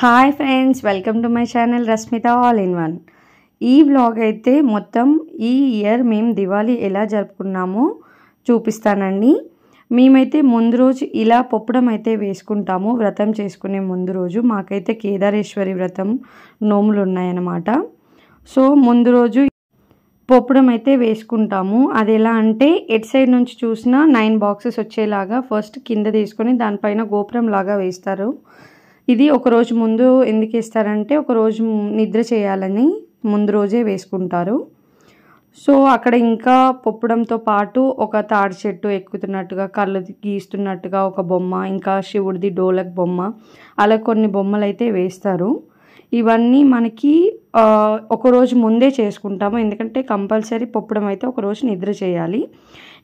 Hi friends, welcome to my channel Rasmita all in one. ఈ vlog అయితే మొత్తం ఈ ఇయర్ మేము దివాళీ ఎలా జరుపుకున్నామో చూపిస్తానండి. మేమైతే ముందు రోజు ఇలా పొప్పడం అయితే వేసుకుంటాము. వ్రతం చేసుకునే ముందు రోజు మాకైతే కేదారేశ్వరి వ్రతం నోములు ఉన్నాయన్నమాట. సో ముందు రోజు పొప్పడం అయితే వేసుకుంటాము. అది ఎలా అంటే ఎట్ సైడ్ నుంచి చూసినా 9 బాక్సెస్ వచ్చేలాగా ఫస్ట్ కింద తీసుకొని దానిపైన గోపురం లాగా వేస్తారు. ఇది ఒకరోజు ముందు ఎందుకు వేస్తారంటే ఒకరోజు నిద్ర చేయాలని ముందు రోజే వేసుకుంటారు. సో అక్కడ ఇంకా పొప్పడంతో పాటు ఒక తాడి చెట్టు ఎక్కుతున్నట్టుగా, కళ్ళు గీస్తున్నట్టుగా ఒక బొమ్మ, ఇంకా శివుడిది డోలక్ బొమ్మ, అలా కొన్ని బొమ్మలు అయితే వేస్తారు. ఇవన్నీ మనకి ఒకరోజు ముందే చేసుకుంటాము, ఎందుకంటే కంపల్సరీ పొప్పడం అయితే ఒకరోజు నిద్ర చేయాలి.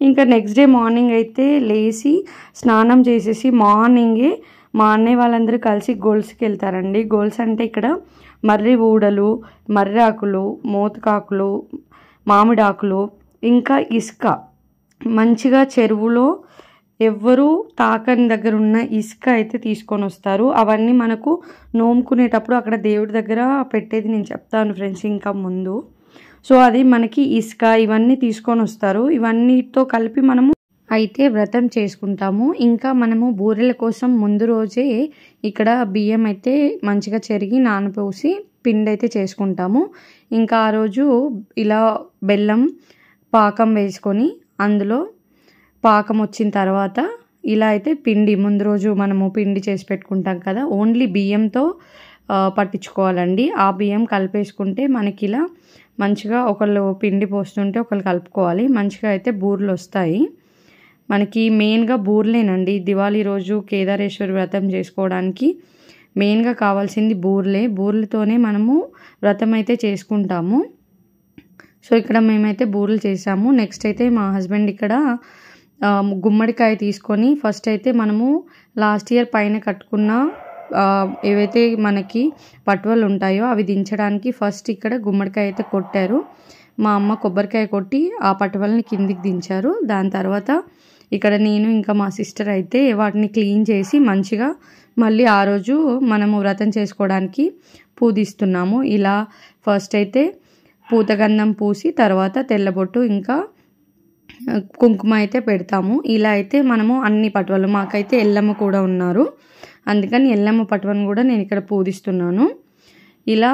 ఇంకా నెక్స్ట్ డే మార్నింగ్ అయితే లేచి స్నానం చేసేసి మార్నింగే మా అన్నయ్య వాళ్ళందరూ కలిసి గోల్స్కి వెళ్తారండి. గోల్స్ అంటే ఇక్కడ మర్రి ఊడలు, మర్రి ఆకులు, మోతకాకులు, మామిడాకులు, ఇంకా ఇసుక మంచిగా చెరువులో ఎవ్వరూ తాకని దగ్గర ఉన్న ఇసుక అయితే తీసుకొని వస్తారు. అవన్నీ మనకు నోముకునేటప్పుడు అక్కడ దేవుడి దగ్గర పెట్టేది నేను చెప్తాను ఫ్రెండ్స్ ఇంకా ముందు. సో అది మనకి ఇసుక ఇవన్నీ తీసుకొని వస్తారు. ఇవన్నీతో కలిపి మనము అయితే వ్రతం చేసుకుంటాము. ఇంకా మనము బూరెల కోసం ముందు రోజే ఇక్కడ బియ్యం అయితే మంచిగా చెరిగి నానపోసి పిండి అయితే చేసుకుంటాము. ఇంకా ఆ రోజు ఇలా బెల్లం పాకం వేసుకొని అందులో పాకం వచ్చిన తర్వాత ఇలా అయితే పిండి ముందు రోజు మనము పిండి చేసి పెట్టుకుంటాం కదా, ఓన్లీ బియ్యంతో పట్టించుకోవాలండి. ఆ బియ్యం కలిపేసుకుంటే మనకి ఇలా మంచిగా ఒకళ్ళు పిండి పోస్తుంటే ఒకళ్ళు కలుపుకోవాలి. మంచిగా అయితే బూరెలు వస్తాయి. మనకి మెయిన్గా బూర్లేనండి. దివాళీ రోజు కేదారేశ్వరి వ్రతం చేసుకోవడానికి మెయిన్గా కావాల్సింది బూర్లే. బూర్లతోనే మనము వ్రతం అయితే చేసుకుంటాము. సో ఇక్కడ మేమైతే బూరెలు చేసాము. నెక్స్ట్ అయితే మా హస్బెండ్ ఇక్కడ గుమ్మడికాయ తీసుకొని ఫస్ట్ అయితే మనము లాస్ట్ ఇయర్ పైన కట్టుకున్న ఏవైతే మనకి పట్టువలు ఉంటాయో అవి దించడానికి ఫస్ట్ ఇక్కడ గుమ్మడికాయ అయితే కొట్టారు. మా అమ్మ కొబ్బరికాయ కొట్టి ఆ పట్టువలని కిందికి దించారు. దాని తర్వాత ఇక్కడ నేను ఇంకా మా సిస్టర్ అయితే వాటిని క్లీన్ చేసి మంచిగా మళ్ళీ ఆ రోజు మనము వ్రతం చేసుకోవడానికి పూజిస్తున్నాము. ఇలా ఫస్ట్ అయితే పూతగంధం పూసి తర్వాత తెల్లబొట్టు ఇంకా కుంకుమ అయితే పెడతాము. ఇలా అయితే మనము అన్ని పట్టువలు, మాకైతే ఎల్లమ్మ కూడా ఉన్నారు, అందుకని ఎల్లమ్మ పట్టువను కూడా నేను ఇక్కడ పూజిస్తున్నాను. ఇలా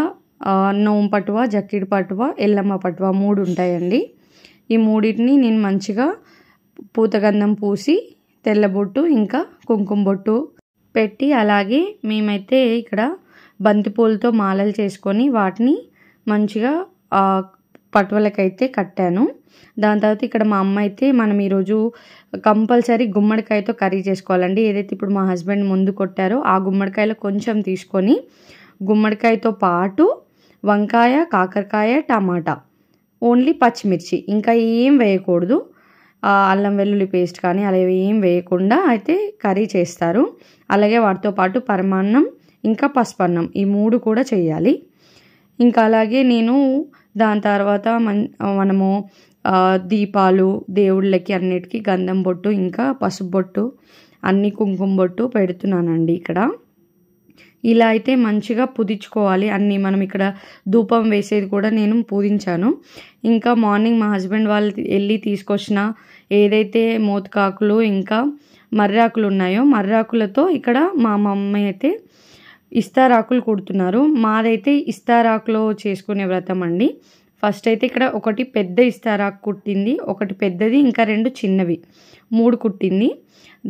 నోము పట్టువ, జక్కిడి పట్టువ, ఎల్లమ్మ పట్టువ 3 ఉంటాయండి. ఈ మూడింటిని నేను మంచిగా పూతగంధం పూసి తెల్లబొట్టు ఇంకా కుంకుమ బొట్టు పెట్టి, అలాగే మేమైతే ఇక్కడ బంతిపూలతో మాలలు చేసుకొని వాటిని మంచిగా పట్టువలకైతే కట్టాను. దాని తర్వాత ఇక్కడ మా అమ్మ అయితే మనం ఈరోజు కంపల్సరీ గుమ్మడికాయతో కర్రీ చేసుకోవాలండి. ఏదైతే ఇప్పుడు మా హస్బెండ్ ముందు కొట్టారో ఆ గుమ్మడికాయలో కొంచెం తీసుకొని గుమ్మడికాయతో పాటు వంకాయ, కాకరకాయ, టమాటా, ఓన్లీ పచ్చిమిర్చి, ఇంకా ఏం వేయకూడదు. అల్లం వెల్లుల్లి పేస్ట్ కానీ అలా ఏం వేయకుండా అయితే కర్రీ చేస్తారు. అలాగే వాటితో పాటు పరమాన్నం ఇంకా పసుపన్నం ఈ 3 కూడా చేయాలి. ఇంకా అలాగే నేను దాని తర్వాత మనము దీపాలు దేవుళ్ళకి అన్నిటికీ గంధం బొట్టు ఇంకా పసుపు బొట్టు అన్ని కుంకుమ బొట్టు పెడుతున్నానండి ఇక్కడ. ఇలా అయితే మంచిగా పూజించుకోవాలి అన్నీ. మనం ఇక్కడ ధూపం వేసేది కూడా నేను పూజించాను. ఇంకా మార్నింగ్ మా హస్బెండ్ వాళ్ళు వెళ్ళి తీసుకొచ్చిన ఏదైతే మోతకాకులు ఇంకా మర్రాకులు ఉన్నాయో మర్రాకులతో ఇక్కడ మా మమ్మీ అయితే ఇస్తారాకులు కుడుతున్నారు. మాదైతే ఇస్తారాకులో చేసుకునే వ్రతం అండి. ఫస్ట్ అయితే ఇక్కడ ఒకటి పెద్ద ఇస్తారాకు కుట్టింది, ఒకటి పెద్దది, ఇంకా 2 చిన్నవి, 3 కుట్టింది.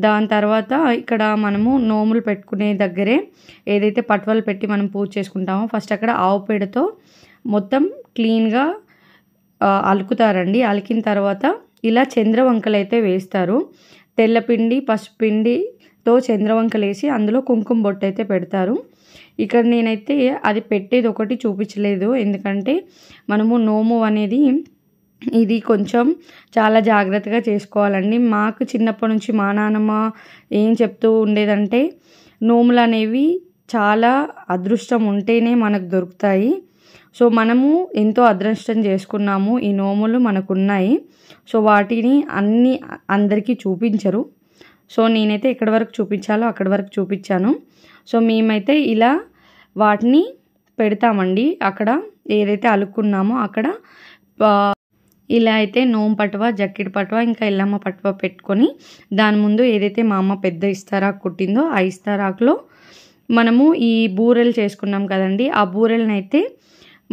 దాని తర్వాత ఇక్కడ మనము నోములు పెట్టుకునే దగ్గరే ఏదైతే పట్టువలు పెట్టి మనం పూజ చేసుకుంటామో ఫస్ట్ అక్కడ ఆవు పేడతో మొత్తం క్లీన్గా అలుకుతారండి. అలికిన తర్వాత ఇలా చంద్రవంకలు అయితే వేస్తారు. తెల్లపిండి పసుపు పిండితో చంద్రవంకలు వేసి అందులో కుంకుమ బొట్టు అయితే పెడతారు. ఇక్కడ నేనైతే అది పెట్టేది ఒకటి చూపించలేదు, ఎందుకంటే మనము నోము అనేది ఇది కొంచెం చాలా జాగ్రత్తగా చేసుకోవాలండి. మాకు చిన్నప్పటి నుంచి మా నాన్నమ్మ ఏం చెప్తూ ఉండేదంటే నోములు అనేవి చాలా అదృష్టం ఉంటేనే మనకు దొరుకుతాయి. సో మనము ఎంతో అదృష్టం చేసుకున్నాము, ఈ నోములు మనకున్నాయి. సో వాటిని అన్నీ అందరికీ చూపించరు. సో నేనైతే ఎక్కడి వరకు చూపించాలో అక్కడి వరకు చూపించాను. సో మేమైతే ఇలా వాటిని పెడతామండి. అక్కడ ఏదైతే అలుక్కున్నామో అక్కడ ఇలా అయితే నోము పటువ, జక్కిడి పటువ, ఇంకా ఎల్లమ్మ పటువ పెట్టుకొని దాని ముందు ఏదైతే మా అమ్మ పెద్ద ఇస్తారాకు కుట్టిందో ఆ ఇస్తారాకులో మనము ఈ బూరెలు చేసుకున్నాం కదండి, ఆ బూరెలను అయితే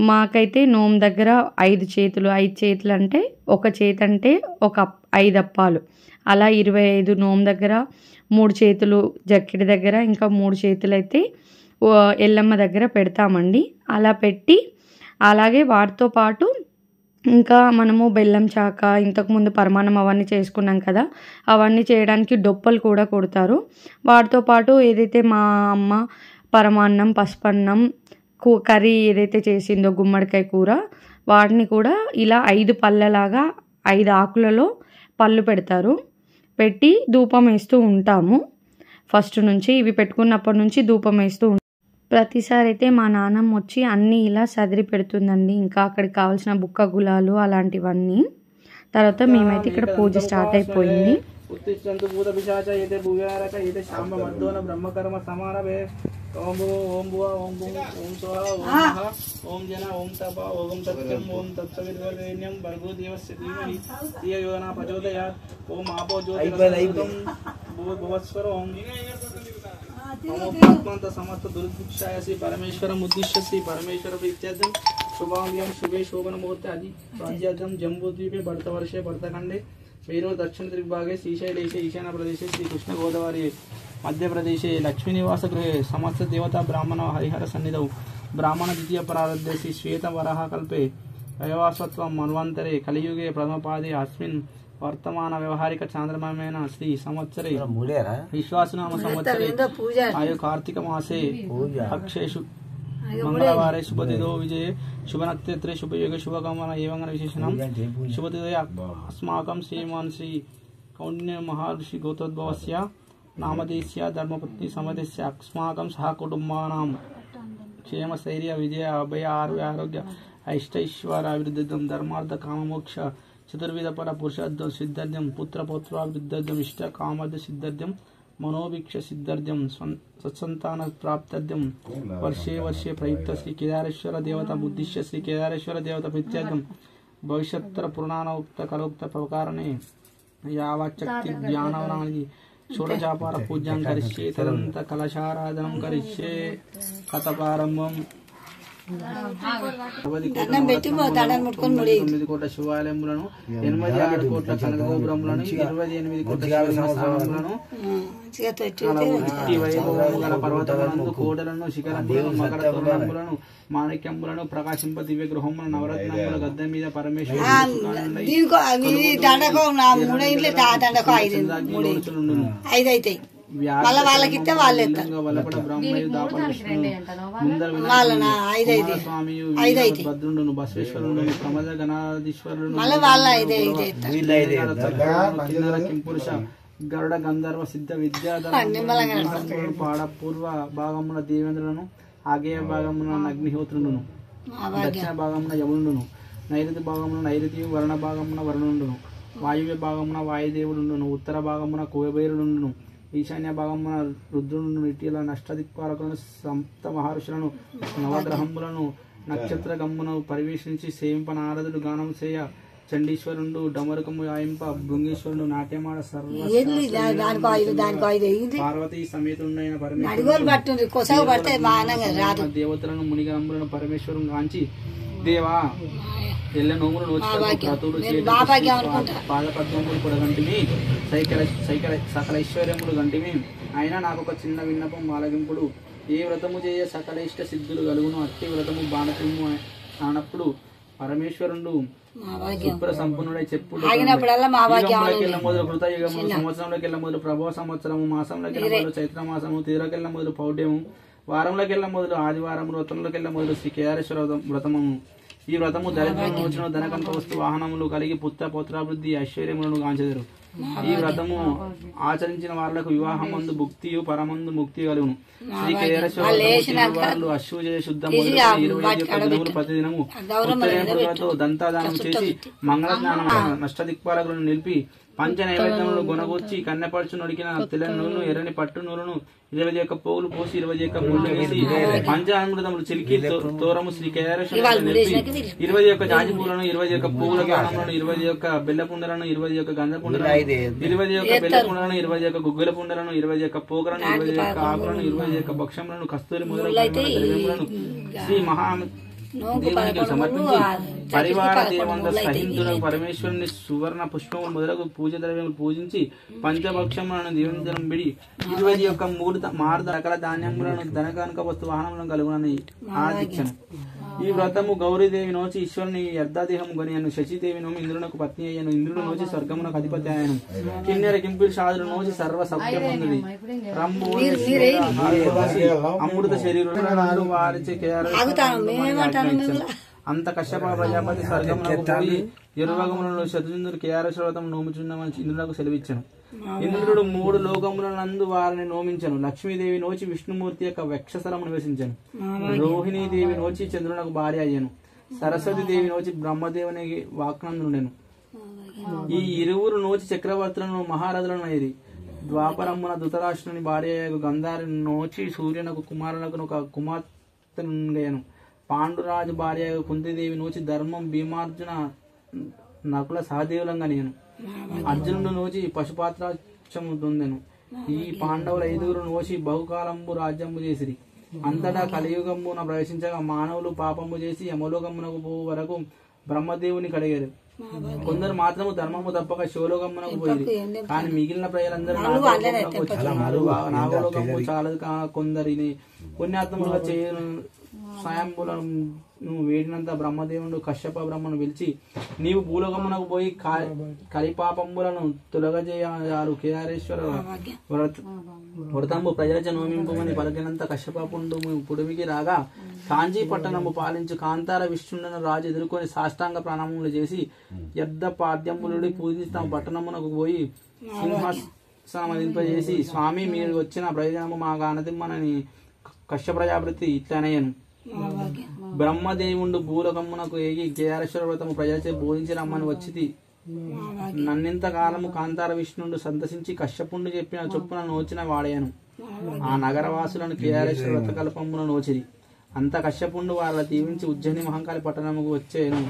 మాకైతే నోము దగ్గర 5 చేతులు అంటే ఒక చేతి అంటే ఒక 5 అప్పాలు, అలా 25 నోము దగ్గర 3 చేతులు జక్కిడి దగ్గర, ఇంకా 3 చేతులు అయితే ఎల్లమ్మ దగ్గర పెడతామండి. అలా పెట్టి అలాగే వాటితో పాటు ఇంకా మనము బెల్లం చాక, ఇంతకుముందు పరమాన్నం అవన్నీ చేసుకున్నాం కదా, అవన్నీ చేయడానికి డొప్పలు కూడా కొడతారు. వాటితో పాటు ఏదైతే మా అమ్మ పరమాన్నం, పసుపన్నం, కర్రీ ఏదైతే చేసిందో గుమ్మడికాయ కూర, వాటిని కూడా ఇలా 5 పళ్ళలాగా 5 ఆకులలో పళ్ళు పెడతారు. పెట్టి ధూపం వేస్తూ ఉంటాము. ఫస్ట్ నుంచి ఇవి పెట్టుకున్నప్పటి నుంచి ధూపం వేస్తూ ఉంటాం. ప్రతిసారి అయితే మా నాన్నమ్మ వచ్చి అన్నీ ఇలా సదిరి పెడుతుందండి. ఇంకా అక్కడికి కావాల్సిన బుక్క గులాలు అలాంటివన్నీ. తర్వాత మేమైతే ఇక్కడ పూజ స్టార్ట్ అయిపోయింది. उत्तिष्ठन्तु भूतपिशाचयते भूयारकयते शाम्बमद्दोन ब्रह्मकर्म समारभे ओम ओम भुव ओम भुव ओम स्वाहा ओम नमः ओम जन ओम तप ओम सत्यम ओम तत्सवितुर्वरेण्यं भर्गो देवस्य धीमहि धियो यो न प्रचोदयात् ओम आपो ज्योतिरसं भुवस्वर ओम आत्मन्त समस्त दुर्भिक्षाय श्री परमेश्वरम् उद्दिश्य श्री परमेश्वर प्रीत्यर्थं शुभांग्यं शुभे शोभन मुहूर्ते आदि राज्यार्थं जम्बूद्वीपे भरतवर्षे भरतखंडे मेरू दक्षिण दिग्भागे श्रीशैलेशे ईशान्य प्रदेशे श्री कृष्ण गोदावरी मध्य प्रदेशे लक्ष्मी निवास गृहे समस्त देवता ब्राह्मण हरिहर सन्निधौ ब्राह्मण द्वितीय प्रारब्धे श्री श्वेत वराह कल्पे वयवासत्व मन्वन्तरे कलियुगे प्रथमपादे अस्मिन् वर्तमान व्यवहारिक चांद्रमामेन श्री संवत्सरे विश्वासनाम संवत्सरे आयु कार्तिक मासे अक्षेषु मंगलवारे शुभतिथौ विजये शुभ नक्षत्रे शुभ योगे शुभकामना एवं विशेषणं शुभतिथये अस्माकं श्रीमान श्री कौंडिन्य महर्षि गोत्रोद्भवस्य नामधेयस्य धर्मपत्नी समधेयस्य अस्माकं सह कुटुंबानां क्षेम स्थैर्य विजय अभय आरोग्य ऐष्टैश्वर्याभिवृद्धिं धर्मार्थ काममोक्ष चतुर्विध पर पुरुषार्थं सिद्धार्थं पुत्र पौत्राभिवृद्धिं इष्ट कामार्थ सिद्धार्थं मनोभिक्ष सिद्धार्थं सत्संतान प्राप्त्यर्थं वर्षे वर्षे प्रयुक्त श्री केदारेश्वर देवता उद्दिश्य श्री केदारेश्वर देवता प्रीत्यर्थं भविष्योत्तर पुराणोक्त कलोक्त प्रकारणे यावच्चक्ति ज्ञानानि षोडशापार पूज्यां करिष्ये तदन्त कलशाराधनं करिष्ये कथाप्रारम्भम् 9 కోట్ల శివాలయములను 86 కోట్ల కనక గోపురములను 28 కోట్ల శివలింగములను వైభవము గల పర్వతములను కోటలను శిఖరములను మకర తోరణములను మాణిక్యములను ప్రకాశింప దివ్య గృహములను నవరత్నముల గద్దె మీద పరమేశ్వరుడు మళ్ళీ వాళ్ళకి ఇస్తే వాళ్ళు భద్రుండును బసవేశ్వరుడు ప్రమద గణాధీశ్వరుడు మళ్ళీ వాళ్ళ పురుష గరుడ గంధర్వ సిద్ధ విద్యాధర పాడ పూర్వ భాగమున దేవేంద్రులను ఆగ్నేయ భాగమున అగ్నిహోత్రుడును దక్షిణ భాగమున యమునుడును నైరుతి భాగమున నైరుతి వర్ణ భాగమున వరుణుడును వాయువ్య భాగమున వాయుదేవుడును ఉత్తర భాగమున కుబేరుడును ఈశాన్య భాగమున రుద్రులను ఇటీల నష్టదిక్పాలకులను సప్త మహర్షులను నవగ్రహములను నక్షత్ర గమ్మును పరివేషించి సేవింప నారదుడు గానం చేయ చండీశ్వరుడు డమరుకము ఆయింప భృంగేశ్వరుడు నాట్యమాడ సర్వ పార్వతీ సమేతుడైన పరమేశ్వరుడు దేవతలను మునిగములను పరమేశ్వరుని గాంచి దేవా ఎల్ల నోములు నోచులు పాదపద్మములు పొడగంటివి సకల ఐశ్వర్యములు గంటివి అయినా నాకు ఒక చిన్న విన్నపం ఆలగింపుడు ఏ వ్రతము చేయ సకల ఇష్ట సిద్ధులు కలుగును అట్టి వ్రతము బాణకము అన్నప్పుడు పరమేశ్వరుడు శుభ్ర సంపన్నుడై చెప్పుడు మొదలు కృతయుగము సంవత్సరంలోకి మొదలు ప్రభవ సంవత్సరము మాసంలోకి మొదలు చైత్ర మాసము తీరకెళ్ళ మొదలు పౌడ్యము వారంలోకి మొదలు ఆదివారం వ్రతంలోకి మొదలు శ్రీ కేదారేశ్వర వ్రతము ఈ వ్రతము దరిద్రము వచ్చిన ధనకంత వస్తు వాహనములు కలిగి పుత్ర పౌత్రాభివృద్ధి ఐశ్వర్యములను గాంచెదరు. ఈ వ్రతము ఆచరించిన వారులకు వివాహమందు భుక్తియు పరమందు ముక్తి కలుగును. శ్రీ కేదారేశ్వరులు అశ్వజయ శుద్ధ 21 ప్రతిదినము ఉత్తరేణులతో దంతాదానం చేసి మంగళ స్నానం నష్టదిక్పాలకులను నిలిపి పంచ నైవేద్యములను గుణగొచ్చి కన్నెపరచు నొడికిన తెల్ల నూనె ఎర్రని పట్టు నూనెను 21 పోగులు పోసి 21 ముళ్ళు వేసి పంచామృతములు చిలికి తోరము శ్రీ కేదారేశ్వరుని నిలిపి 21 జాజి పూలను 21 పువ్వుల గానములను 21 బెల్ల పుండలను 21 గంధ పుండలను 21 బెల్ల పుండలను 21 గుగ్గుల పుండలను 21 పోగలను 21 ఆకులను 21 భక్షములను కస్తూరి మొదలగు శ్రీ మహా దేవునికి సమర్పించి పరివార దేవంత సహితులకు పరమేశ్వరుని సువర్ణ పుష్పములు మొదలగు పూజ ద్రవ్యములు పూజించి పంచభక్షములను దీవించడం బిడి 21 మారుద రకాల ధాన్యములను ధనకానుక వస్తు వాహనములను కలుగునని ఆరాధించను. ఈ వ్రతము గౌరీదేవి నోచి ఈశ్వరుని అర్ధాదేహము గనియను, శశిదేవి నోమి ఇంద్రునకు పత్ని అయ్యను, ఇంద్రుడు నోచి స్వర్గమునకు అధిపతి అయ్యను, కిన్నెర కింపిడి సాధుడు నోచి సర్వ సత్యముంది రంభు అమృత శరీరులు వారిచే అంత కశ్యప ప్రజాపతి స్వర్గమునకు పోయి ఎరువగములను శత్రుంద్రుడు కేఆర్ఎస్ వ్రతం నోముచున్నామని ఇంద్రులకు సెలవిచ్చను. ఇంద్రుడు 3 లోకములనందు వారిని నోమించను. లక్ష్మీదేవి నోచి విష్ణుమూర్తి యొక్క వక్షస్థలమును నివసించను. రోహిణీదేవి నోచి చంద్రునకు భార్య అయ్యను. సరస్వతి దేవి నోచి బ్రహ్మదేవునికి వాక్నందుండెను. ఈ ఇరువురు నోచి చక్రవర్తులను మహారథులను అయ్యి ద్వాపరమున ధృతరాష్ట్రుని భార్య గంధారి నోచి సూర్యునకు కుమారులకు ఒక కుమార్తెను. పాండురాజు భార్య కుంతిదేవి నోచి ధర్మం భీమార్జున నకుల సహదేవులంగా నేను. అర్జునుడు నోచి పశుపాత్రాక్షము దొందెను. ఈ పాండవుల 5 నోచి బహుకాలంబు రాజ్యము చేసిరి. అంతటా కలియుగమున ప్రవేశించగా మానవులు పాపము చేసి యమలోకమునకు పో వరకు బ్రహ్మదేవుని కడిగారు. కొందరు మాత్రము ధర్మము తప్పక శివలోకమునకు పోయి, కానీ మిగిలిన ప్రజలందరూ నాగలోకము చాలా కొందరిని పుణ్యాత్ములుగా చేయను. స్వయంభులను వేడినంత బ్రహ్మదేవుడు కశ్యప బ్రహ్మను పిలిచి, నీవు భూలోకమునకు పోయి కలిపాపంబులను తొలగజేయాలు కేదారేశ్వర వ్రతంబు ప్రజలచ నోమింపుమని పలికినంత కశ్యపపుండు పుడిమికి రాగా కాంచీ పట్టణము పాలించు కాంతార విష్ణుండను రాజు ఎదుర్కొని సాష్టాంగ ప్రణామములు చేసి యద్ద పాద్యములుడి పూజించి తమ పట్టణమునకు పోయి సింహాసనమదింపజేసి, స్వామి మీరు వచ్చిన ప్రయోజనము మా గానతిమ్మనని కశ్యప ప్రజాపతి ఇట్లనయ్యను. బ్రహ్మదేవుండు భూలోకమునకు ఏగి కేదారేశ్వర వ్రతము ప్రజలచే బోధించి రమ్మని వచ్చింది. నన్నింత కాలము కాంతార విష్ణుడు సందర్శించి కశ్యపుండు చెప్పిన చొప్పున నోచిన వాడయాను. ఆ నగరవాసులను కేదారేశ్వర వ్రతకల్పమున నోచిరి. అంత కశ్యపుండు వాళ్ళ దీవించి ఉజ్జయిని మహంకాళి పట్టణముకు వచ్చేను.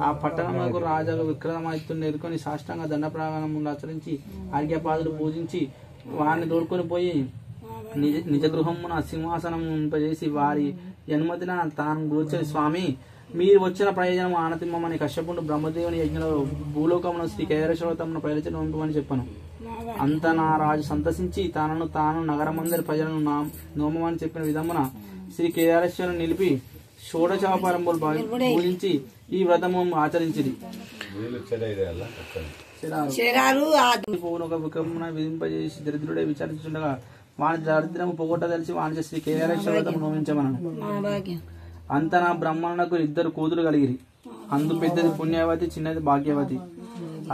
ఆ పట్టణములకు రాజు విక్రమాదిత్యుని ఎదుర్కొని సాష్టాంగ దండ ప్రాంగణములు ఆచరించి ఆర్ఘ్యపాదులు పూజించి వారిని తోడుకొని పోయి నిజ గృహమున సింహాసనం ఉంపజేసి వారి అనుమతిన తాను కూర్చొని, స్వామి మీరు వచ్చిన ప్రయోజనం ఆనతిమ్మని కశ్యపుండు బ్రహ్మదేవుని యజ్ఞంలో భూలోకమును శ్రీ కేదారేశ్వరమును ప్రయోజనం చెప్పను. అంత నా రాజు సంతసించి తాను నగరమందరి ప్రజలను నోమని చెప్పిన విధమున శ్రీ కేదారేశ్వరుని నిలిపి షోడశోపచారములు పూజించి ఈ వ్రతము ఆచరించింది. విక్రమున విధింపజేసి దరిద్రుడే విచారించుండగా వాని దరిద్రము పొగొట్ట తెలిసి వాని శ్రీ కేదారేశ్వర వ్రతము నోమించమనను. అంత నా బ్రహ్మణులకు 2 కూతురు కలిగిరి. అందు పెద్దది పుణ్యవతి, చిన్నది భాగ్యవతి.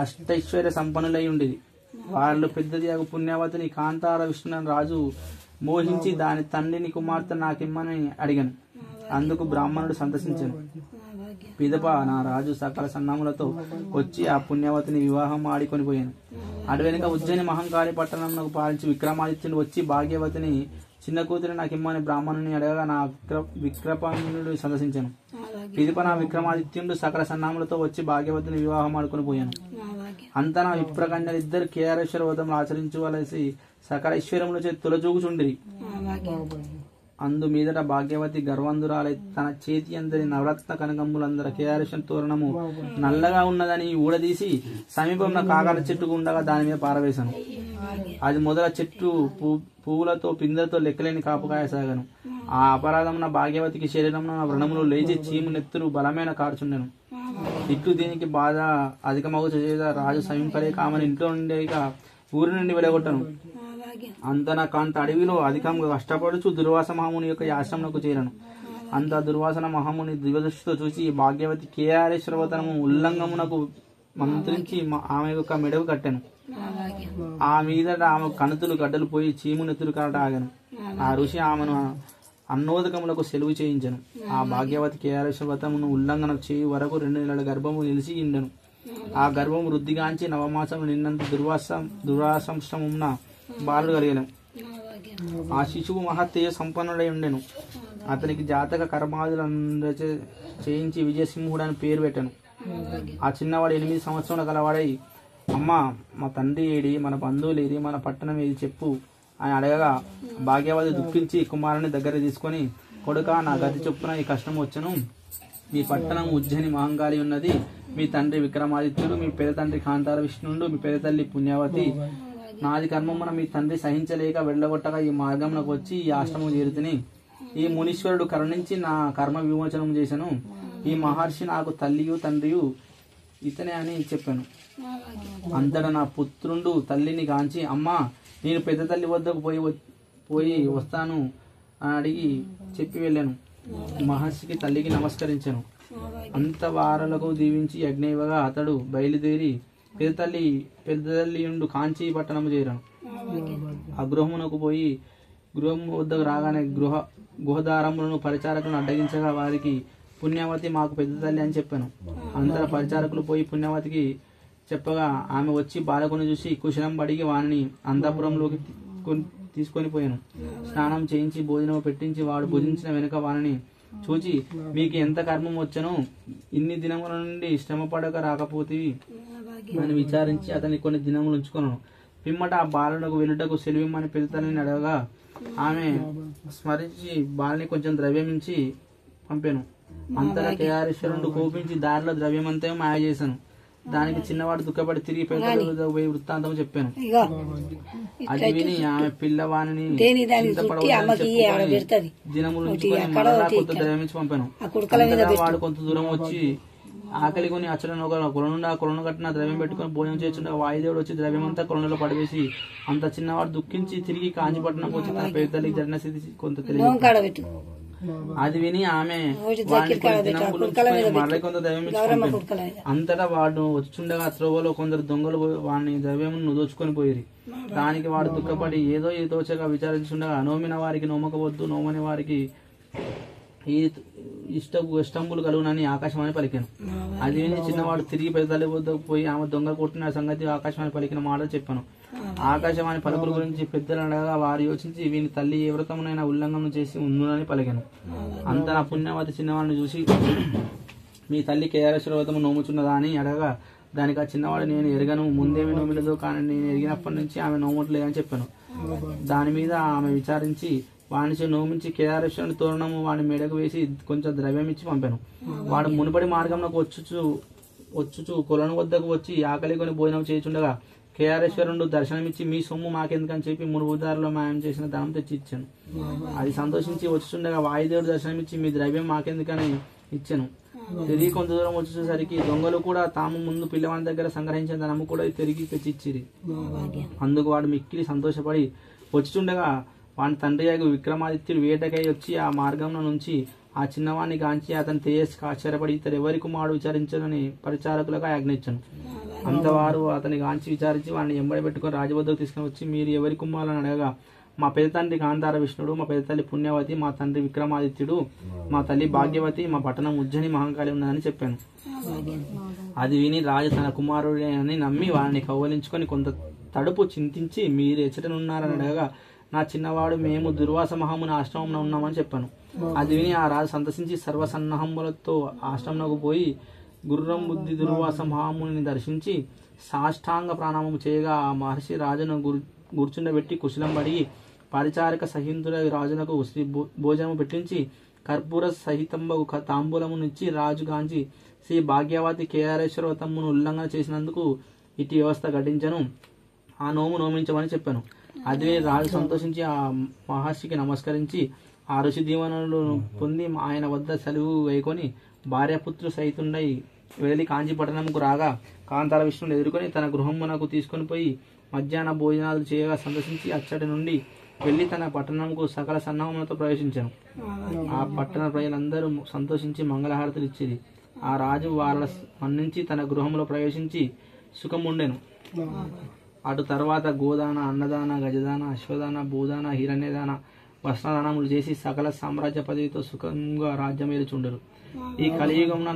అష్టైశ్వర్య సంపన్నులై ఉండేది. వాళ్ళు పెద్దది పుణ్యవతిని కాంతార విష్ణు రాజు మోహించి దాని తండ్రిని కుమార్తె నాకిమ్మని అడిగాను. అందుకు బ్రాహ్మణుడు సంతసించాను. పిదప నా రాజు సకల సన్నాములతో వచ్చి ఆ పుణ్యవతిని వివాహం ఆడికొని పోయాను. అటు వెనుక ఉజ్జయిని మహంకాళి పట్టణంలో పాలించి విక్రమాదిత్యుడు వచ్చి భాగ్యవతిని చిన్న కూతురి నాకిమ్మని బ్రాహ్మణుని అడగగా నా విక్రపాణుడు సందర్శించాను. పిదప నా విక్రమాదిత్యుడు సకల సన్నాములతో వచ్చి భాగ్యవతిని వివాహం ఆడుకొని పోయాను. అంతా నా విప్రకన్యలిద్దరు కేదారేశ్వర వ్రతములు ఆచరించవలసి సకల ఐశ్వర్యముల చేతి తొలచూగుచుండిరి. అందు మీదట భాగ్యవతి గర్వంధురాలై తన చేతి అందరి నవరత్న కనకమ్ములందర కేదారేశ్వర తోరణము నల్లగా ఉన్నదని ఊడదీసి సమీపంలో కాకర చెట్టుకు ఉండగా దాని మీద పారవేశాను. అది మొదల చెట్టు పువ్వులతో పిందెలతో లెక్కలేని కాపుకాయసాగాను. ఆ అపరాధమున భాగ్యవతికి శరీరంలో వ్రణములు లేచి చీము నెత్తురు బలమైన కారుచుండెను. ఇట్లు దీనికి బాధ అధికమగు చేత రాజు సమీపలేక ఆమెను ఇంట్లో ఉండేగా ఊరి నుండి వెడగొట్టను. అంత నా కాంత అడవిలో అధికంగా కష్టపడుచు దుర్వాస మహాముని యొక్క ఆశ్రమంలోకి చేరను. అంత దుర్వాసన మహాముని దివ్యదృష్టితో చూసి భాగ్యవతి కేదారేశ్వర వ్రతము ఉల్లంఘమునకు మంత్రించి ఆమె యొక్క మెడవు కట్టాను. ఆ మీదట ఆమె కణుతులు గడ్డలు పోయి చీము నెత్తులు కరట ఆగాను. ఆ ఋషి ఆమెను అన్నోదకములకు సెలవు చేయించను. ఆ భాగ్యవతి కేదారేశ్వర వ్రతమును ఉల్లంఘన చేయు వరకు 2 నెలల గర్భము నిలిచి ఉండెను. ఆ గర్భం వృద్ధిగాంచి నవమాసం నిన్నంత దుర్వాసంశ్రమున్న బాలుడు కలిగను. ఆ శిశువు మహత్తేజ సంపన్నుడై ఉండెను. అతనికి జాతక కర్మాదులను చేయించి విజయసింహుడు అని పేరు పెట్టాను. ఆ చిన్నవాడు 8 సంవత్సరాల గలవాడై, అమ్మా మా తండ్రి ఏడి, మన బంధువులు ఏది, మన పట్టణం ఏది చెప్పు అని అడగగా భాగ్యవతి దుఃఖించి కుమారుని దగ్గర తీసుకొని, కొడుక నా గతి చొప్పున ఈ కష్టం వచ్చను. మీ పట్టణం ఉజ్జయిని మహంకాళి ఉన్నది. మీ తండ్రి విక్రమాదిత్యుడు, మీ పెద్ద తండ్రి కాంతార విష్ణుడు, మీ పెద్ద తల్లి పుణ్యవతి. నాది కర్మమున మీ తండ్రి సహించలేక వెళ్ళగొట్టగా ఈ మార్గంలోకి వచ్చి ఈ ఆశ్రమం చేరుతుని ఈ మునీశ్వరుడు కరుణించి నా కర్మ విమోచనం చేశాను. ఈ మహర్షి నాకు తల్లియు తండ్రియు ఇతనే అని చెప్పాను. అంతటా నా పుత్రుండు తల్లిని గాంచి, అమ్మా నేను పెద్ద తల్లి వద్దకు పోయి వస్తాను అని అడిగి చెప్పి వెళ్ళాను. మహర్షికి తల్లికి నమస్కరించాను. అంత వారలకు దీవించి యజ్ఞయివగా అతడు బయలుదేరి పెద్ద తల్లి కాంచీ పట్టణము చేరాను. ఆ గృహమునకు పోయి గృహం వద్దకు రాగానే గుహదారములను పరిచారకులను అడ్డగించగా వారికి పుణ్యవతి మాకు పెద్ద తల్లి అని చెప్పాను. అందరూ పరిచారకులు పోయి పుణ్యవతికి చెప్పగా ఆమె వచ్చి బాలకుని చూసి కుశలం అడిగి వారిని అంతఃపురంలోకి తీసుకొని పోయాను. స్నానం చేయించి భోజనం పెట్టించి వాడు భుజించిన వెనుక వారిని చూచి, మీకు ఎంత కర్మం వచ్చనో, ఇన్ని దినముల నుండి శ్రమ పడక రాకపోతేవి అని విచారించి అతన్ని కొన్ని దినములు ఉంచుకున్నాను. పిమ్మట ఆ బాలునకు వెలుటకు సెలవిమ్మని పెద్దతల్లిని అడగగా ఆమె స్మరించి బాలని కొంచెం ద్రవ్యమించి పంపాను. అంతలా కేఆరేశ్వరుడు కోపించి దారిలో ద్రవ్యమంతా మాయ చేశాను. దానికి చిన్నవాడు దుఃఖపడి తిరిగి పెద్ద పోయి వృత్తాంతం చెప్పాను. అది విని ఆమె పిల్లవాణిని దినములు కొంత ద్రవ్యమించి పంపాను. వాడు కొంత దూరం వచ్చి ఆకలి కొని అచ్చడం కొలను కట్టిన ద్రవ్యం పెట్టుకుని భోజనం చేస్తుండగా వాయుదేవుడు వచ్చి ద్రవ్యమంతా కొలనులో పడవేసి అంత చిన్నవాడు దుఃఖించి తిరిగి కాంచీపట్నం వచ్చి తన పెద్దలకి జరిగిన స్థితి కొంత తెలియదు. అది విని ఆమె మరల కొంత ద్రవ్యం ఇచ్చుకుంటాను. అంతటా వాడు వచ్చుండగా త్రోవలో కొందరు దొంగలు వాడిని ద్రవ్యమును దోచుకొని పోయి దానికి వాడు దుఃఖపడి ఏదో తోచగా విచారించుండగా నోమిన వారికి నోమకవద్దు, నోమని వారికి ఈ ఇష్టంబులు కలుగునని ఆకాశవాణి పలికాను. అది విని చిన్నవాడు తిరిగి పెద్ద తల్లి వద్దకు పోయి ఆమె దొంగ కొట్టిన సంగతి ఆకాశవాణి పలికిన మాటలు చెప్పాను. ఆకాశవాణి పలుకుల గురించి పెద్దలు అనగా వారు యోచించి వీని తల్లి ఏ వ్రతమునైనా ఉల్లంఘన చేసి ఉందని పలికాను. అంత నా పుణ్యవతి చిన్నవాడిని చూసి, మీ తల్లి కేఆరేశ్వర వ్రతము నోముచున్నదా అని అడగగా దానికి ఆ చిన్నవాడు, నేను ఎరగను, ముందేమి నోమిలదో కానీ నేను ఎరిగినప్పటి నుంచి ఆమె నోముట్లేదని చెప్పాను. దాని మీద ఆమె విచారించి వాణిని నోమించి కేఆరేశ్వరుని తోరణము వాడిని మెడకు వేసి కొంచెం ద్రవ్యం ఇచ్చి పంపాను. వాడు మునుపడి మార్గంలోకి వచ్చుచు కొలను వద్దకు వచ్చి ఆకలి కొని భోజనం చేయుచుండగా కేఆరేశ్వరుడు దర్శనమిచ్చి, మీ సొమ్ము మాకెందుకని చెప్పి మునుదారిలో మాయం చేసిన ధనం తెచ్చి ఇచ్చాను. అది సంతోషించి వచ్చుచుండగా వాయుదేవుడు దర్శనమిచ్చి, మీ ద్రవ్యం మాకెందుకని ఇచ్చాను. తిరిగి కొంత దూరం వచ్చేసరికి దొంగలు కూడా తాము ముందు పిల్లవాని దగ్గర సంగ్రహించిన ధనము కూడా తిరిగి తెచ్చి ఇచ్చిరి. అందుకు వాడు మిక్కిలి సంతోషపడి వచ్చుచుండగా వాని తండ్రి అయిన విక్రమాదిత్యుడు వేటకై వచ్చి ఆ మార్గంలో నుంచి ఆ చిన్నవాడిని గాంచి అతని తేజస్సుకు ఆశ్చర్యపడి ఇతడు ఎవరి కుమారుడు విచారించనని పరిచారకులకు ఆజ్ఞించాను. అంతవారు అతని గాంచి విచారించి వాడిని ఎంబడి పెట్టుకుని రాజవద్దకు తీసుకుని వచ్చి, మీరు ఎవరి కుమారులని అడగగా మా పెద్ద తండ్రి కాంతార విష్ణుడు, మా పెద్ద తల్లి పుణ్యవతి, మా తండ్రి విక్రమాదిత్యుడు, మా తల్లి భాగ్యవతి, మా పట్టణం ఉజ్జయిని మహంకాళి ఉన్నదని చెప్పాను. అది విని రాజు తన కుమారుడే అని నమ్మి వాడిని కౌవలించుకొని కొంత తడుపు చింతించి, మీరు ఎచ్చటనున్నారని అడగగా నా చిన్నవాడు మేము దుర్వాస మహాముని ఆశ్రమంలో ఉన్నామని చెప్పాను. అది విని ఆ రాజు సంతసించి సర్వసన్నాహములతో ఆశ్రమంలోకి పోయి గుర్రం బుద్ధి దుర్వాస మహాముని దర్శించి సాష్టాంగ ప్రాణామము చేయగా ఆ మహర్షి రాజును కూర్చుండబెట్టి కుశలం పడి పరిచారక సహితుడ రాజునకు శ్రీ భోజనము పెట్టించి కర్పూర సహితంబగు తాంబూలమునిచ్చి రాజుగాంచి, శ్రీ భాగ్యవతి కేఆరేశ్వర వ్రతమును ఉల్లంఘన చేసినందుకు ఇటు వ్యవస్థ ఘటించను, ఆ నోము నోమించమని చెప్పాను. అదే రాజు సంతోషించి ఆ మహర్షికి నమస్కరించి ఆ ఋషి దీవెనలు పొంది ఆయన వద్ద సెలవు వేయకొని భార్యపుత్రు సహితుండై వెళ్ళి కాంచీపట్టణంకు రాగా కాంతార విష్ణువుని ఎదుర్కొని తన గృహమునకు తీసుకొని పోయి మధ్యాహ్న భోజనాలు చేయగా సందర్శించి అచ్చటి నుండి వెళ్లి తన పట్టణంకు సకల సన్నాహములతో ప్రవేశించాను. ఆ పట్టణ ప్రజలందరూ సంతోషించి మంగళహారతులు ఇచ్చేది. ఆ రాజు వాళ్ళ మన్నించి తన గృహంలో ప్రవేశించి సుఖముండెను. అటు తర్వాత గోదాన, అన్నదాన, గజదాన, అశ్వదాన, భూదాన, హిరణ్యదాన, వస్త్రదానములు చేసి సకల సామ్రాజ్య పదవితో సుఖంగా రాజ్యమేలుచుండరు. ఈ కలియుగమున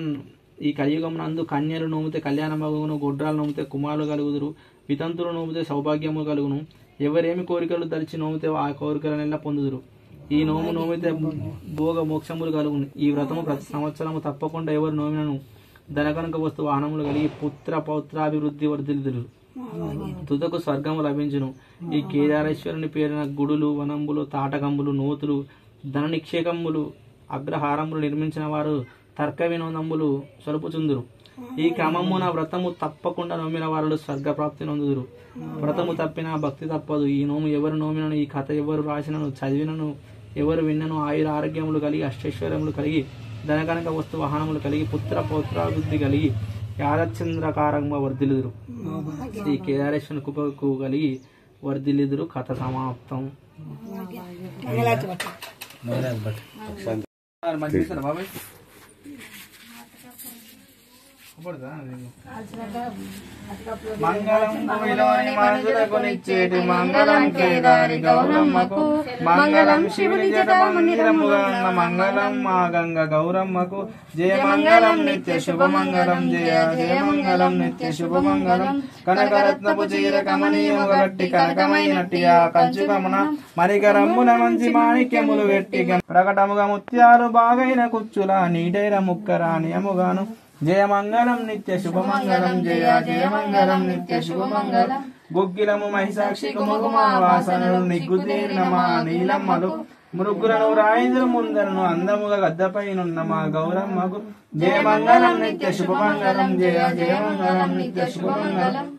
ఈ కలియుగమునందు కన్యలు నోమితే కళ్యాణమగును, గొడ్రాలు నోమితే కుమారులు కలుగుదురు, వితంతులు నోమితే సౌభాగ్యము కలుగును. ఎవరేమి కోరికలు దలిచి నోమితే ఆ కోరికలనెల్లా పొందుదురు. ఈ నోము నోమితే భోగ మోక్షములు కలుగును. ఈ వ్రతము ప్రతి సంవత్సరము తప్పకుండా ఎవరు నోమినను ధనకనక వస్తు వాహనములు కలిగి పుత్ర పౌత్రాభివృద్ధి వర్ధిల్లుదురు. తుదకు స్వర్గము లభించును. ఈ కేదారేశ్వరుని పేరున గుడులు, వనంబులు, తాటకంబులు, నూతులు, ధన నిక్షేపములు, అగ్రహారములు నిర్మించిన వారు తర్క వినోదంబులు సొలుపుచుందురు. ఈ క్రమమున వ్రతము తప్పకుండా నోమిన వారు స్వర్గప్రాప్తి నొందుదురు. వ్రతము తప్పిన భక్తి తప్పదు. ఈ నోము ఎవరు నోమినను, ఈ కథ ఎవరు రాసినను, చదివినను, ఎవరు విన్నను ఆయుర ఆరోగ్యములు కలిగి, అష్టైశ్వర్యములు కలిగి, ధనకనక వస్తు వాహనములు కలిగి, పుత్ర పౌత్రాభివృద్ధి కలిగి, యాదచంద్రకారంగా వర్ధిల్లుదురు. శ్రీ కేదారేశ్వరుని కృపకు కలిగి వర్ధిల్లుదురు. కథ సమాప్తం. బాబాయ్ మంగళం భూమిలోని మనుషులకు నిచ్చేటి మంగళం కేదారి గౌరమ్మకు, మంగళం శివుని జటమందిరముగా ఉన్న మంగళం మా గంగ గౌరమ్మకు. జయ మంగళం నిత్య శుభమంగళం, జయ జయ మంగళం నిత్య శుభమంగళం. కనకరత్నపు చీర కమనీయము గట్టి కనకమైనట్టి ఆ కంచుకమున మరికరమ్మున మంచి మాణిక్యములు వెట్టి ప్రకటముగా ముత్యాలు బాగైన కుచ్చుల నీడైన ముక్కరానియముగాను. జయ మంగళం నిత్య శుభమంగళం, జయ జయ మంగళం నిత్య శుభమంగళం. గుగ్గిలము మహిషాక్షికు మగుమా వాసనలు నిగ్గుతీరిన మా నీలమ్మలు, మృగ్గులను రాయింద్ర ముందరను అందముగా గద్దపైనున్న మా గౌరమ్మకు. జయ మంగళం నిత్య శుభమంగళం, జయ జయ మంగళం నిత్య శుభమంగళం.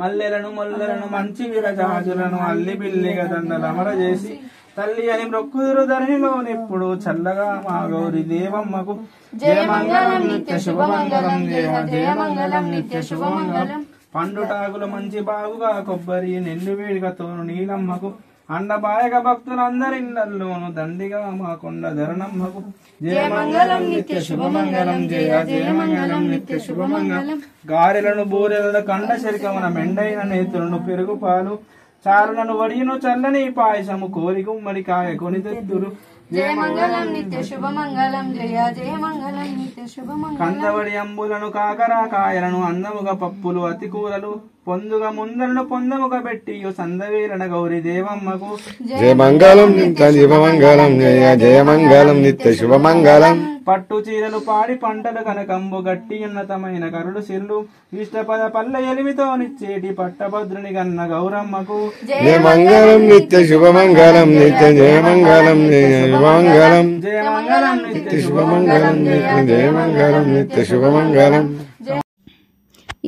మల్లెలను మొల్లలను మంచి విరజాజులను అల్లి బిల్లిగా దండలమర చేసి తల్లి అని మొక్కుదురు ధరణిలోనెప్పుడు చల్లగా మా గౌరి దేవమ్మకు. జయ మంగళం నిత్య శుభమంగళం, జయ జయ మంగళం నిత్య శుభమంగళం. పండుటాకులు మంచి బాగుగా కొబ్బరి నిండు వేడికతోను నీలమ్మకు, అండబాయక భక్తులందరిళ్ళల్లోను దండిగా మా కొండ ధరణమ్మకు. జయ మంగళం నిత్య శుభమంగళం, జయ జయ మంగళం నిత్య శుభమంగళం. గారెలను బూరెలను కండ శరికమున మెండైన నేతులను పెరుగు పాలు చారులను వడియును చల్లని పాయసము కోరి గుమ్మడి కాయ కొని తెత్తురు. జయ మంగళం నిత్య శుభమంగళం, జయ జయ మంగళం నిత్య శుభమంగళం. కందవడి అంబులను కాకరా కాయలను అందముగా పప్పులు అతి కూరలు పొందుగా ముందరను పొందముగా పెట్టి సందవేలన గౌరి దేవమ్మకు. జయ మంగళం నిత్య శుభమంగళం, జయ జయ మంగళం నిత్య శుభమంగళం. పట్టు చీరలు పాడి పంటలు కనకంబు గట్టి ఉన్నతమైన కరుడు సిర్లు ఇష్టపద పల్ల ఎలిమితో నిచ్చేటి పట్టభద్రుని గన్న గౌరమ్మకు. జయ మంగళం నిత్య శుభమంగళం, నిత్య జయ మంగళం జయ శుభమంగళం. జయ మంగళం నిత్య శుభమంగళం, నిత్య జయ మంగళం నిత్య శుభమంగళం.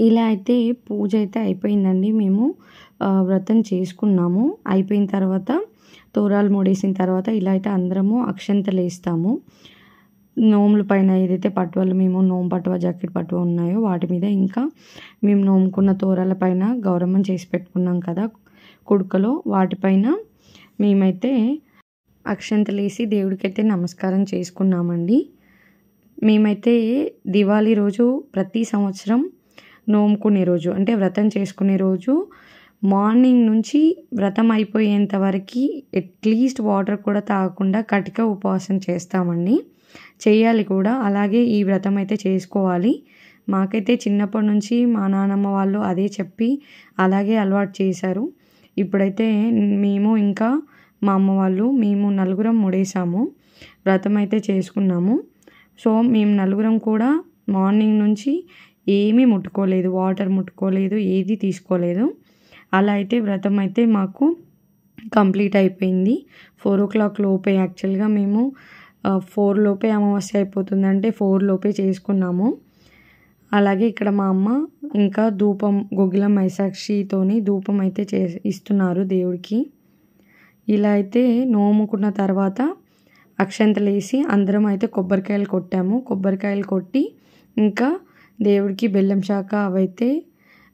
ఇలా అయితే పూజ అయితే అయిపోయిందండి. మేము వ్రతం చేసుకున్నాము. అయిపోయిన తర్వాత తోరాలు మూడేసిన తర్వాత ఇలా అయితే అందరము అక్షంతలు వేస్తాము. నోముల పైన ఏదైతే పట్టువలు మేము నోము పట్టువ జాకెట్ పట్టువ ఉన్నాయో వాటి మీద ఇంకా మేము నోముకున్న తోరాల పైన గౌరమ్మని చేసి పెట్టుకున్నాం కదా కుడుకలో, వాటిపైన మేమైతే అక్షంతలు వేసి దేవుడికైతే నమస్కారం చేసుకున్నామండి. మేమైతే దివాళీ రోజు ప్రతి సంవత్సరం నోముకునే రోజు అంటే వ్రతం చేసుకునే రోజు మార్నింగ్ నుంచి వ్రతం అయిపోయేంత వరకు అట్లీస్ట్ వాటర్ కూడా తాగకుండా కటిక ఉపవాసం చేస్తామండి. చేయాలి కూడా. అలాగే ఈ వ్రతం అయితే చేసుకోవాలి. మాకైతే చిన్నప్పటి నుంచి మా నాన్నమ్మ వాళ్ళు అదే చెప్పి అలాగే అలవాటు చేశారు. ఇప్పుడైతే మేము ఇంకా మా అమ్మ వాళ్ళు మేము నలుగురం ముడేసాము, వ్రతం అయితే చేసుకున్నాము. సో మేము నలుగురం కూడా మార్నింగ్ నుంచి ఏమీ ముట్టుకోలేదు, వాటర్ ముట్టుకోలేదు, ఏది తీసుకోలేదు. అలా అయితే వ్రతం అయితే మాకు కంప్లీట్ అయిపోయింది. 4 o'clock లోపే యాక్చువల్గా మేము 4 లోపే అమావాస్య అయిపోతుందంటే 4 లోపే చేసుకున్నాము. అలాగే ఇక్కడ మా అమ్మ ఇంకా ధూపం గుగ్గిలం మైసాక్షితోని ధూపం అయితే ఇస్తున్నారు దేవుడికి. ఇలా అయితే నోముకున్న తర్వాత అక్షంతలు వేసి అందరం అయితే కొబ్బరికాయలు కొట్టాము. కొబ్బరికాయలు కొట్టి ఇంకా దేవుడికి బెల్లం శాఖ అవైతే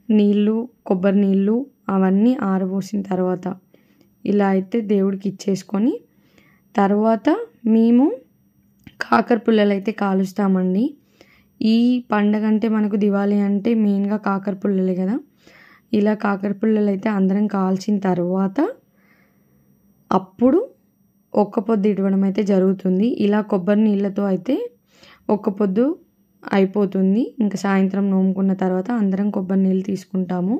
నీళ్ళు కొబ్బరి నీళ్ళు అవన్నీ ఆరబోసిన తర్వాత ఇలా అయితే దేవుడికి ఇచ్చేసుకొని తర్వాత మేము కాకర పుల్లలు అయితే కాలుస్తామండి. ఈ పండగ అంటే మనకు దివాళీ అంటే మెయిన్గా కాకర పుల్లలే కదా. ఇలా కాకర పుల్లలు అయితే అందరం కాల్చిన తర్వాత అప్పుడు ఒక్క పొద్దు ఇడవడం అయితే జరుగుతుంది. ఇలా కొబ్బరి నీళ్ళతో అయితే ఒక్క పొద్దు అయిపోతుంది. ఇంకా సాయంత్రం నోముకున్న తర్వాత అందరం కొబ్బరి నీళ్ళు తీసుకుంటాము.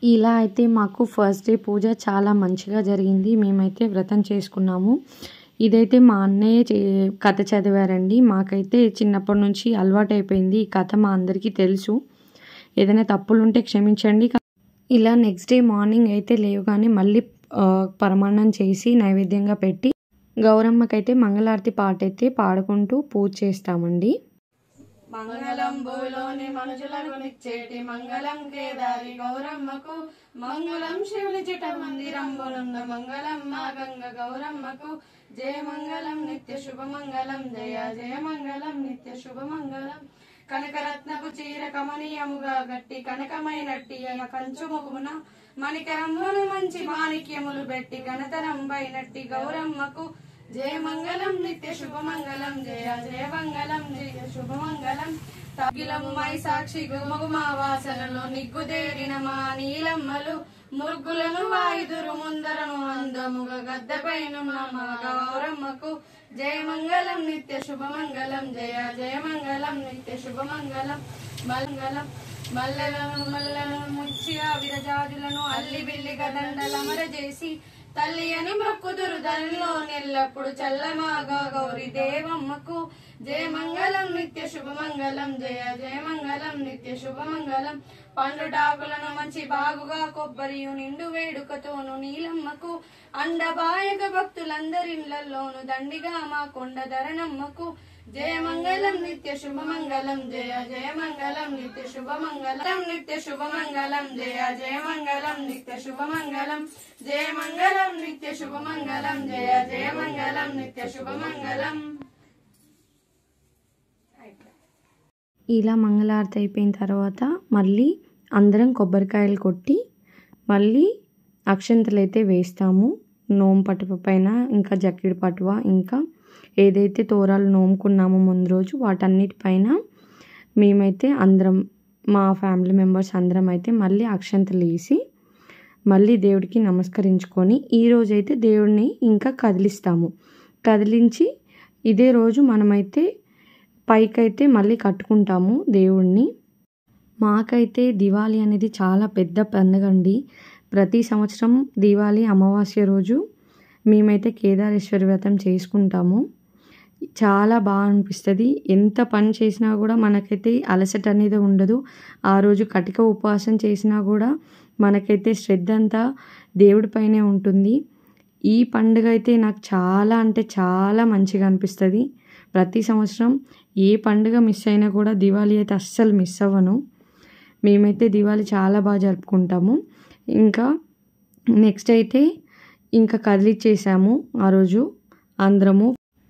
ఇలా అయితే మాకు ఫస్ట్ డే పూజ చాలా మంచిగా జరిగింది. మేమైతే వ్రతం చేసుకున్నాము. ఇదైతే మా అన్నయ్య కథ చదివారండి. మాకైతే చిన్నప్పటి నుంచి అలవాటు అయిపోయింది. ఈ కథ మా అందరికీ తెలుసు. ఏదైనా తప్పులు ఉంటే క్షమించండి. ఇలా నెక్స్ట్ డే మార్నింగ్ అయితే లేవగానే మళ్ళీ పరమాన్నం చేసి నైవేద్యంగా పెట్టి గౌరమ్మకైతే మంగళారతి పాట అయితే పాడుకుంటూ పూజ చేస్తామండి. మంగళం భూలోని మనుషులకు నిచ్చేటి మంగళం కేదారి గౌరమ్మకు, మంగళం శివుని చిట మందిరంబునున్న మంగళం మా గంగ గౌరమ్మకు, జయ మంగళం నిత్య శుభమంగళం, జయ జయ మంగళం నిత్య శుభమంగళం. కనకరత్నపు చీర కమనీయముగా గట్టి కనకమైనట్టి కంచు ముఖమున మణికరమును మంచి మాణిక్యములు పెట్టి ఘనతరంబైనట్టి గౌరమ్మకు, జయ మంగళం నిత్య శుభమంగళం, జయ జయ మంగళం జయ శుభమంగళం. తగిలమ్మై సాక్షి గుమగుమా వాసనలో నిగ్గుదేరిన మా నీలమ్మలు, మురుగులను వాయుదురు ముందరను అందముగా గద్దెపైనున్న మా గౌరమ్మకు, జయ మంగళం నిత్య శుభమంగళం, జయ జయ మంగళం నిత్య శుభమంగళం. మంగళం మల్లెలను ముచ్చిగా విరజాజులను అల్లి బిల్లిగా దండలమర చేసి తల్లి అని మొక్కుదురు ధరలో నెల్లప్పుడు చల్లమాగా గౌరీ దేవమ్మకు, జయ మంగళం నిత్య శుభమంగళం, జయ జయ మంగళం నిత్య శుభమంగళం. పండుటాకులను మంచి బాగుగా కొబ్బరియు నిండు వేడుకతోను నీలమ్మకు, అండబాయక భక్తులందరిళ్లలోను దండిగా మా కొండ ధరణమ్మకు, జయ మంగళం నిత్య శుభమంగళం, జయ జయ మంగళం నిత్య శుభమంగళం, నిత్య శుభమంగళం, జయ జయ మంగళం నిత్య శుభమంగళం, జయ మంగళం నిత్య శుభమంగళం, జయ జయ మంగళం నిత్య శుభమంగళం. ఇలా మంగళారతి అయిపోయిన తర్వాత మళ్ళీ అందరం కొబ్బరికాయలు కొట్టి మళ్ళీ అక్షంతలు అయితే వేస్తాము. నోము పటువ పైన ఇంకా జక్కిడి పటువ ఇంకా ఏదైతే తోరాలు నోముకున్నామో ముందు రోజు వాటన్నిటిపైన మేమైతే అందరం మా ఫ్యామిలీ మెంబర్స్ అందరం అయితే మళ్ళీ అక్షంతలు వేసి మళ్ళీ దేవుడికి నమస్కరించుకొని ఈరోజైతే దేవుడిని ఇంకా కదిలిస్తాము. కదిలించి ఇదే రోజు మనమైతే పైకైతే మళ్ళీ కట్టుకుంటాము దేవుడిని. మాకైతే దివాళీ అనేది చాలా పెద్ద పండుగ అండి. ప్రతి సంవత్సరం దివాళీ అమావాస్య రోజు మేమైతే కేదారేశ్వరి వ్రతం చేసుకుంటాము. చాలా బాగా అనిపిస్తుంది. ఎంత పని చేసినా కూడా మనకైతే అలసట అనేది ఉండదు. ఆ రోజు కటిక ఉపవాసం చేసినా కూడా మనకైతే శ్రద్ధ అంతా దేవుడిపైనే ఉంటుంది. ఈ పండుగ అయితే నాకు చాలా అంటే చాలా మంచిగా అనిపిస్తుంది. ప్రతి సంవత్సరం ఏ పండుగ మిస్ అయినా కూడా దివాళీ అయితే అస్సలు మిస్ అవ్వను. మేమైతే దివాళీ చాలా బాగా జరుపుకుంటాము. ఇంకా నెక్స్ట్ అయితే ఇంకా కదిలిచ్చేసాము. ఆ రోజు అందరము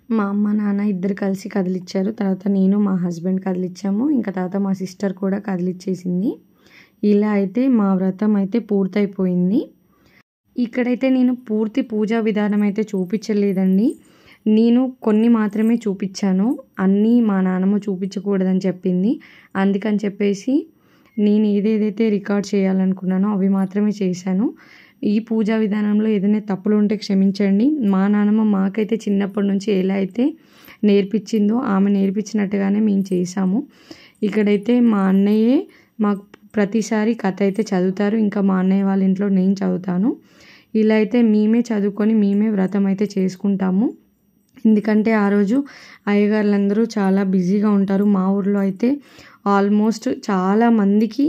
మా అమ్మ నాన్న ఇద్దరు కలిసి కదిలిచ్చారు. తర్వాత నేను మా హస్బెండ్ కదిలిచ్చాము. ఇంకా తర్వాత మా సిస్టర్ కూడా కదిలిచ్చేసింది. ఇలా అయితే మా వ్రతం అయితే పూర్తయిపోయింది. ఇక్కడైతే నేను పూర్తి పూజా విధానం అయితే చూపించలేదండి. నేను కొన్ని మాత్రమే చూపించాను. అన్నీ మా నాన్నమ్మ చూపించకూడదని చెప్పింది. అందుకని చెప్పేసి నేను ఏదేదైతే రికార్డ్ చేయాలనుకున్నానో అవి మాత్రమే చేశాను. ఈ పూజా విధానంలో ఏదైనా తప్పులు ఉంటే క్షమించండి. మా నాన్నమ్మ మాకైతే చిన్నప్పటి నుంచి ఎలా అయితే నేర్పించిందో ఆమె నేర్పించినట్టుగానే మేము చేసాము. ఇక్కడైతే మా అన్నయ్యే మాకు ప్రతిసారి కథ అయితే చదువుతారు. ఇంకా మా అన్నయ్య వాళ్ళ ఇంట్లో నేను చదువుతాను. ఇలా అయితే మేమే చదువుకొని మేమే వ్రతం అయితే చేసుకుంటాము. ఎందుకంటే ఆ రోజు అయ్యగారులందరూ చాలా బిజీగా ఉంటారు. మా ఊర్లో అయితే ఆల్మోస్ట్ చాలా మందికి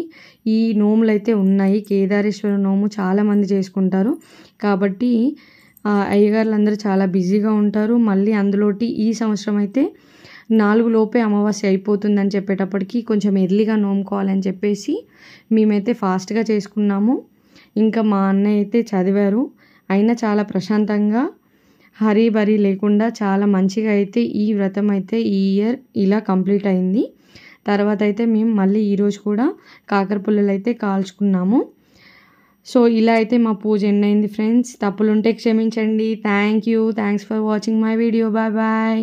ఈ నోములు అయితే ఉన్నాయి. కేదారేశ్వర నోము చాలామంది చేసుకుంటారు. కాబట్టి అయ్యగారులందరూ చాలా బిజీగా ఉంటారు. మళ్ళీ అందులోటి ఈ సంవత్సరం అయితే 4 లోపే అమావాస్య అయిపోతుందని చెప్పేటప్పటికి కొంచెం ఎర్లీగా నోముకోవాలని చెప్పేసి మేమైతే ఫాస్ట్గా చేసుకున్నాము. ఇంకా మా అన్నయ్య అయితే చదివారు. అయినా చాలా ప్రశాంతంగా హరీబరీ లేకుండా చాలా మంచిగా అయితే ఈ వ్రతం అయితే ఈ ఇయర్ ఇలా కంప్లీట్ అయింది. తర్వాత అయితే మేము మళ్ళీ ఈరోజు కూడా కాకర పుల్లలు అయితే కాల్చుకున్నాము. సో ఇలా అయితే మా పూజ ఎండ్ అయింది ఫ్రెండ్స్. తప్పులుంటే క్షమించండి. Thanks for watching my video. Bye bye.